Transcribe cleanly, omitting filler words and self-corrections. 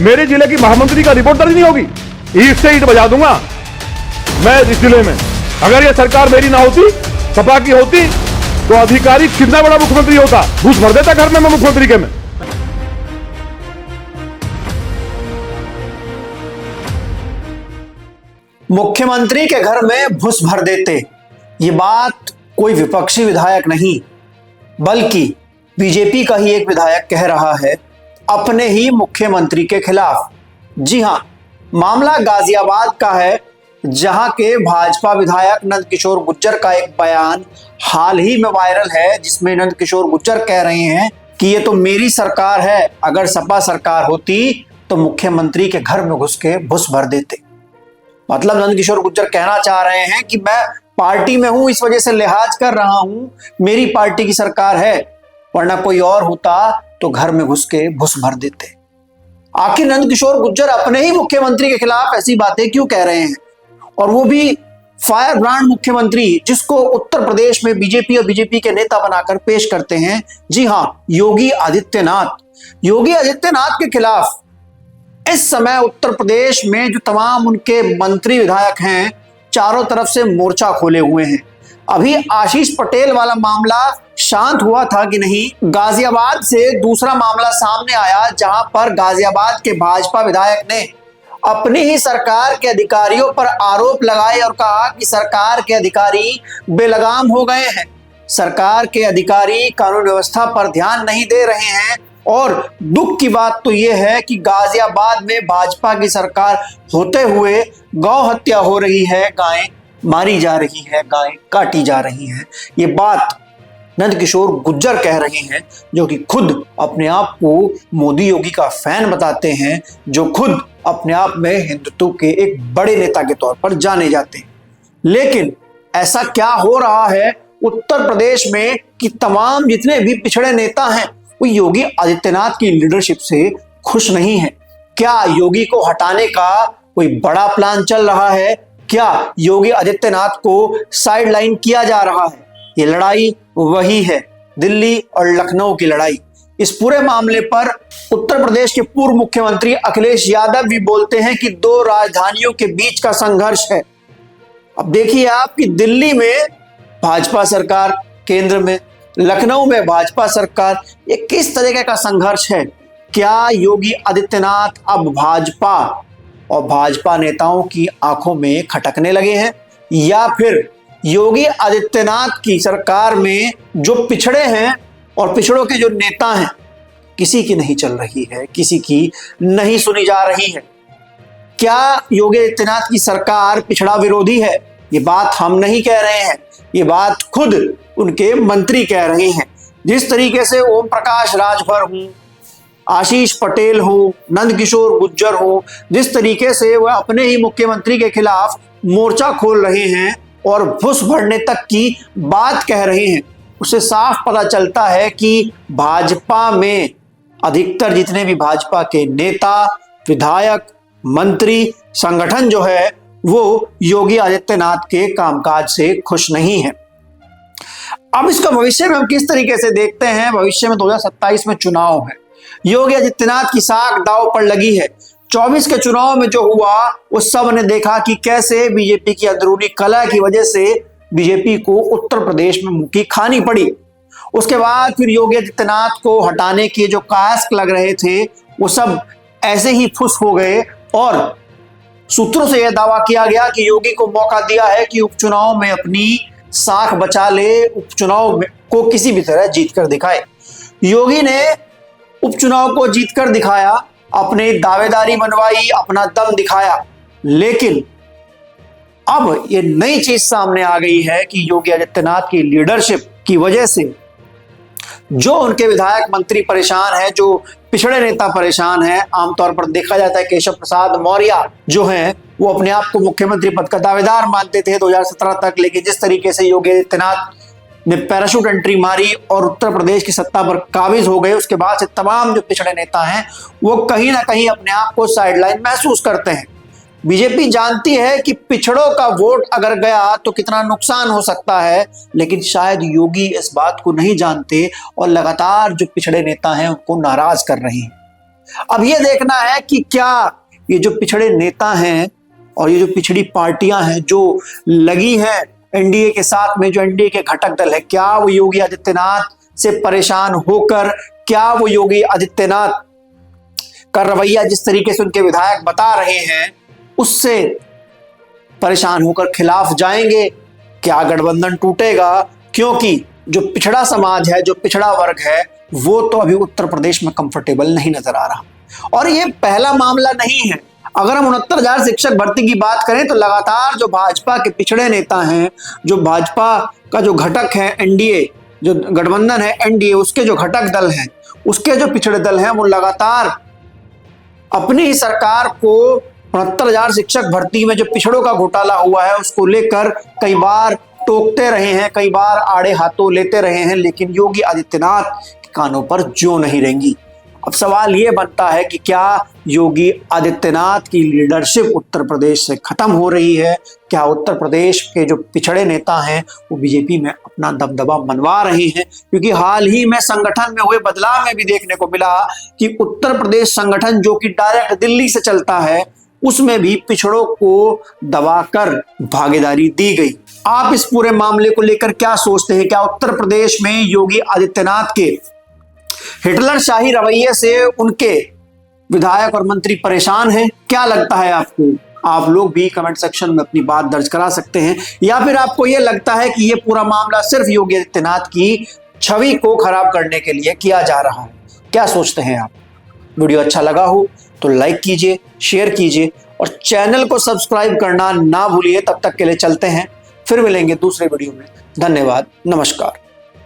मेरे जिले की महामंत्री का रिपोर्ट दर्ज नहीं होगी? ईट से ईट बजा दूंगा मैं इस जिले में। अगर ये सरकार मेरी ना होती, सपा की होती, तो अधिकारी कितना बड़ा मुख्यमंत्री होता, घूस भर देता घर में मैं मुख्यमंत्री के में। मुख्यमंत्री के घर में घुस भर देते, ये बात कोई विपक्षी विधायक नहीं बल्कि बीजेपी का ही एक विधायक कह रहा है अपने ही मुख्यमंत्री के खिलाफ। जी हां, मामला गाजियाबाद का है, जहां के भाजपा विधायक नंदकिशोर गुर्जर का एक बयान हाल ही में वायरल है, जिसमें नंदकिशोर गुर्जर कह रहे हैं कि ये तो मेरी सरकार है, अगर सपा सरकार होती तो मुख्यमंत्री के घर में घुस के घुस भर देते। मतलब नंदकिशोर गुर्जर कहना चाह रहे हैं कि मैं पार्टी में हूं, इस वजह से लिहाज कर रहा हूं, मेरी पार्टी की सरकार है, वरना कोई और होता तो घर में घुस के घुस भर देते। आखिर नंदकिशोर गुर्जर अपने ही मुख्यमंत्री के खिलाफ ऐसी बातें क्यों कह रहे हैं, और वो भी फायर ब्रांड मुख्यमंत्री जिसको उत्तर प्रदेश में बीजेपी और बीजेपी के नेता बनाकर पेश करते हैं। जी हां, योगी आदित्यनाथ। योगी आदित्यनाथ के खिलाफ इस समय उत्तर प्रदेश में जो तमाम उनके मंत्री विधायक हैं, चारों तरफ से मोर्चा खोले हुए हैं। अभी आशीष पटेल वाला मामला शांत हुआ था कि नहीं, गाजियाबाद से दूसरा मामला सामने आया, जहां पर गाजियाबाद के भाजपा विधायक ने अपनी ही सरकार के अधिकारियों पर आरोप लगाए और कहा कि सरकार के अधिकारी बेलगाम हो गए हैं, सरकार के अधिकारी कानून व्यवस्था पर ध्यान नहीं दे रहे हैं। और दुख की बात तो यह है कि गाजियाबाद में भाजपा की सरकार होते हुए गौ हत्या हो रही है, गायें मारी जा रही है, गायें काटी जा रही हैं। ये बात नंदकिशोर गुर्जर कह रहे हैं, जो कि खुद अपने आप को मोदी योगी का फैन बताते हैं, जो खुद अपने आप में हिंदुत्व के एक बड़े नेता के तौर पर जाने जाते हैं। लेकिन ऐसा क्या हो रहा है उत्तर प्रदेश में कि तमाम जितने भी पिछड़े नेता हैं वो योगी आदित्यनाथ की लीडरशिप से खुश नहीं है। क्या योगी को हटाने का कोई बड़ा प्लान चल रहा है? क्या योगी आदित्यनाथ को साइडलाइन किया जा रहा है? ये लड़ाई वही है, दिल्ली और लखनऊ की लड़ाई। इस पूरे मामले पर उत्तर प्रदेश के पूर्व मुख्यमंत्री अखिलेश यादव भी बोलते हैं कि दो राजधानियों के बीच का संघर्ष है। अब देखिए आप कि दिल्ली में भाजपा सरकार, केंद्र में लखनऊ में भाजपा सरकार, ये किस तरीके का संघर्ष है? क्या योगी आदित्यनाथ अब भाजपा और भाजपा नेताओं की आंखों में खटकने लगे हैं, या फिर योगी आदित्यनाथ की सरकार में जो पिछड़े हैं और पिछड़ों के जो नेता हैं, किसी की नहीं चल रही है, किसी की नहीं सुनी जा रही है? क्या योगी आदित्यनाथ की सरकार पिछड़ा विरोधी है? ये बात हम नहीं कह रहे हैं, ये बात खुद उनके मंत्री कह रहे हैं। जिस तरीके से ओम प्रकाश राजभर हो, आशीष पटेल हो, नंदकिशोर गुर्जर हो, जिस तरीके से वह अपने ही मुख्यमंत्री के खिलाफ मोर्चा खोल रहे हैं और घुस भरने तक की बात कह रहे हैं, उससे साफ पता चलता है कि भाजपा में अधिकतर जितने भी भाजपा के नेता, विधायक, मंत्री, संगठन जो है वो योगी आदित्यनाथ के कामकाज से खुश नहीं है। अब इसका भविष्य में हम किस तरीके से देखते हैं? भविष्य में 2027 में चुनाव है, योगी आदित्यनाथ की साख दांव पर लगी है। 24 के चुनाव में जो हुआ वो सब ने देखा कि कैसे बीजेपी की अंदरूनी कलह की वजह से बीजेपी को उत्तर प्रदेश में मुंह की खानी पड़ी। उसके बाद फिर योगी आदित्यनाथ को हटाने के जो कास्क लग रहे थे वो सब ऐसे ही फुस हो गए, और सूत्रों से यह दावा किया गया कि योगी को मौका दिया है कि उपचुनाव में अपनी साख बचा ले, उपचुनाव को किसी भी तरह जीत कर दिखाए। योगी ने उपचुनाव को जीत कर दिखाया, अपनी दावेदारी मनवाई, अपना दम दिखाया। लेकिन अब ये नई चीज सामने आ गई है कि योगी आदित्यनाथ की लीडरशिप की वजह से जो उनके विधायक मंत्री परेशान हैं, जो पिछड़े नेता परेशान हैं, आमतौर पर देखा जाता है केशव प्रसाद मौर्य जो हैं वो अपने आप को मुख्यमंत्री पद का दावेदार मानते थे 2017 तक, लेकिन जिस तरीके से योगी आदित्यनाथ ने पैराशूट एंट्री मारी और उत्तर प्रदेश की सत्ता पर काबिज हो गए, उसके बाद से तमाम जो पिछड़े नेता हैं वो कहीं ना कहीं अपने आप को साइडलाइन महसूस करते हैं। बीजेपी जानती है कि पिछड़ों का वोट अगर गया तो कितना नुकसान हो सकता है, लेकिन शायद योगी इस बात को नहीं जानते और लगातार जो पिछड़े नेता हैं उनको नाराज कर रहे हैं। अब ये देखना है कि क्या ये जो पिछड़े नेता हैं और ये जो पिछड़ी पार्टियां हैं जो लगी हैं एनडीए के साथ में, जो एनडीए के घटक दल है, क्या वो योगी आदित्यनाथ से परेशान होकर, क्या वो योगी आदित्यनाथ का रवैया जिस तरीके से उनके विधायक बता रहे हैं उससे परेशान होकर खिलाफ जाएंगे? क्या गठबंधन टूटेगा? क्योंकि जो पिछड़ा समाज है, जो पिछड़ा वर्ग है, वो तो अभी उत्तर प्रदेश में कंफर्टेबल नहीं नजर आ रहा। और ये पहला मामला नहीं है। अगर हम 69,000 शिक्षक भर्ती की बात करें तो लगातार जो भाजपा के पिछड़े नेता हैं, जो भाजपा का जो घटक है एनडीए, जो गठबंधन है एनडीए, उसके जो घटक दल हैं, उसके जो पिछड़े दल हैं, वो लगातार अपनी ही सरकार को 69,000 शिक्षक भर्ती में जो पिछड़ों का घोटाला हुआ है उसको लेकर कई बार टोकते रहे हैं, कई बार आड़े हाथों लेते रहे हैं, लेकिन योगी आदित्यनाथ के कानों पर जो नहीं रेंगी। अब सवाल ये बनता है कि क्या योगी आदित्यनाथ की लीडरशिप उत्तर प्रदेश से खत्म हो रही है? क्या उत्तर प्रदेश के जो पिछड़े नेता हैं वो बीजेपी में अपना दबदबा मनवा रहे हैं? क्योंकि हाल ही में संगठन में हुए बदलाव में भी देखने को मिला कि उत्तर प्रदेश संगठन जो कि डायरेक्ट दिल्ली से चलता है, उसमें भी पिछड़ों को दबाकर भागीदारी दी गई। आप इस पूरे मामले को लेकर क्या सोचते हैं? क्या उत्तर प्रदेश में योगी आदित्यनाथ के हिटलर शाही रवैये से उनके विधायक और मंत्री परेशान हैं? क्या लगता है आपको? आप लोग भी कमेंट सेक्शन में अपनी बात दर्ज करा सकते हैं। या फिर आपको यह लगता है कि यह पूरा मामला सिर्फ योगी आदित्यनाथ की छवि को खराब करने के लिए किया जा रहा है? क्या सोचते हैं आप? वीडियो अच्छा लगा हो तो लाइक कीजिए, शेयर कीजिए और चैनल को सब्सक्राइब करना ना भूलिए। तब तक के लिए चलते हैं, फिर मिलेंगे दूसरे वीडियो में। धन्यवाद, नमस्कार।